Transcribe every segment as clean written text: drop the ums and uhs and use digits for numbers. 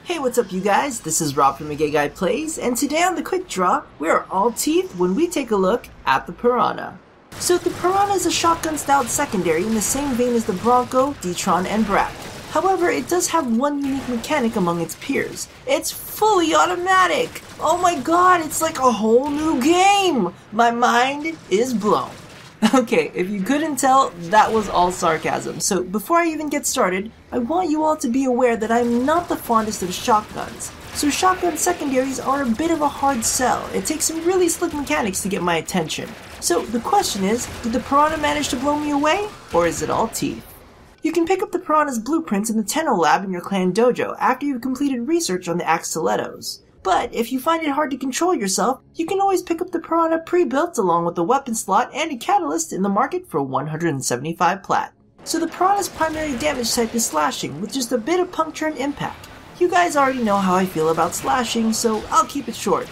Hey, what's up you guys? This is Rob from Gay Guy Plays, and today on the Quick Draw, we are all teeth when we take a look at the Pyrana. So the Pyrana is a shotgun-styled secondary in the same vein as the Bronco, D-Tron, and Brak. However, it does have one unique mechanic among its peers. It's fully automatic! Oh my god, it's like a whole new game! My mind is blown. Okay, if you couldn't tell, that was all sarcasm. So before I even get started, I want you all to be aware that I'm not the fondest of shotguns. So shotgun secondaries are a bit of a hard sell. It takes some really slick mechanics to get my attention. So the question is, did the Pyrana manage to blow me away? Or is it all teeth? You can pick up the Pyrana's blueprints in the Tenno lab in your clan dojo after you've completed research on the axe stilettos. But if you find it hard to control yourself, you can always pick up the Pyrana pre-built along with a weapon slot and a catalyst in the market for 175 plat. So the Pyrana's primary damage type is slashing, with just a bit of puncture and impact. You guys already know how I feel about slashing, so I'll keep it short.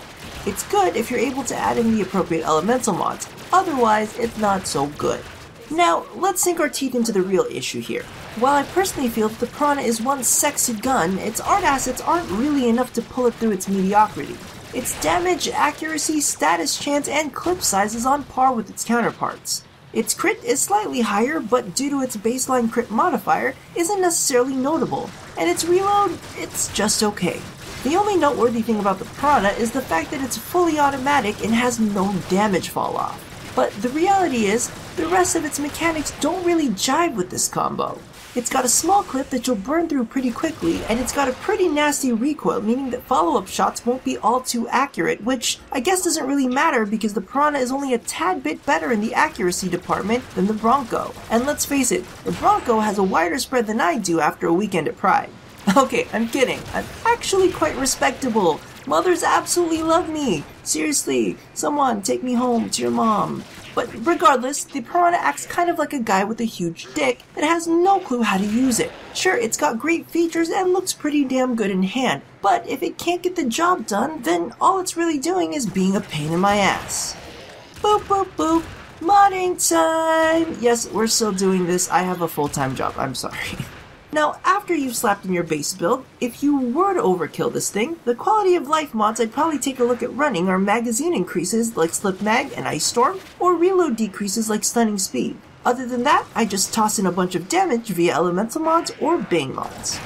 It's good if you're able to add in the appropriate elemental mods, otherwise it's not so good. Now, let's sink our teeth into the real issue here. While I personally feel that the Pyrana is one sexy gun, its art assets aren't really enough to pull it through its mediocrity. Its damage, accuracy, status chance, and clip size is on par with its counterparts. Its crit is slightly higher, but due to its baseline crit modifier, isn't necessarily notable, and its reload, it's just okay. The only noteworthy thing about the Pyrana is the fact that it's fully automatic and has no damage fall off. But the reality is, the rest of its mechanics don't really jive with this combo. It's got a small clip that you'll burn through pretty quickly, and it's got a pretty nasty recoil, meaning that follow-up shots won't be all too accurate, which I guess doesn't really matter because the Pyrana is only a tad bit better in the accuracy department than the Bronco. And let's face it, the Bronco has a wider spread than I do after a weekend at Pride. Okay, I'm kidding. I'm actually quite respectable. Mothers absolutely love me. Seriously, someone take me home to your mom. But regardless, the Pyrana acts kind of like a guy with a huge dick that has no clue how to use it. Sure, it's got great features and looks pretty damn good in hand, but if it can't get the job done, then all it's really doing is being a pain in my ass. Boop boop boop, modding time! Yes, we're still doing this. I have a full-time job, I'm sorry. Now, after you've slapped in your base build, if you were to overkill this thing, the quality of life mods I'd probably take a look at running are magazine increases like Slip Mag and Ice Storm, or reload decreases like Stunning Speed. Other than that, I just toss in a bunch of damage via elemental mods or Bane mods.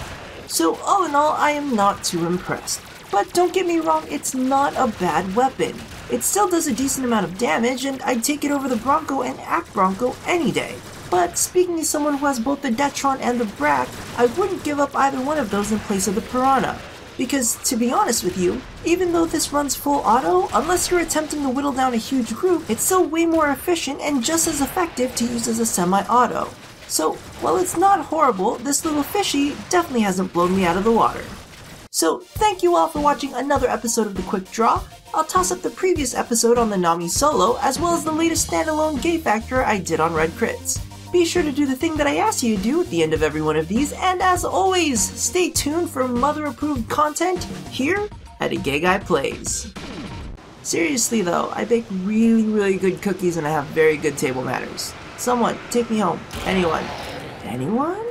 So all in all, I am not too impressed. But don't get me wrong, it's not a bad weapon. It still does a decent amount of damage, and I'd take it over the Bronco and Act Bronco any day. But speaking as someone who has both the D-Tron and the Brak, I wouldn't give up either one of those in place of the Pyrana. Because, to be honest with you, even though this runs full auto, unless you're attempting to whittle down a huge group, it's still way more efficient and just as effective to use as a semi-auto. So, while it's not horrible, this little fishy definitely hasn't blown me out of the water. So, thank you all for watching another episode of the Quick Draw. I'll toss up the previous episode on the Nami solo, as well as the latest standalone Gay Factor I did on Red Crits. Be sure to do the thing that I asked you to do at the end of every one of these, and as always, stay tuned for mother-approved content here at A Gay Guy Plays. Seriously though, I bake really good cookies and I have very good table manners. Someone, take me home. Anyone? Anyone?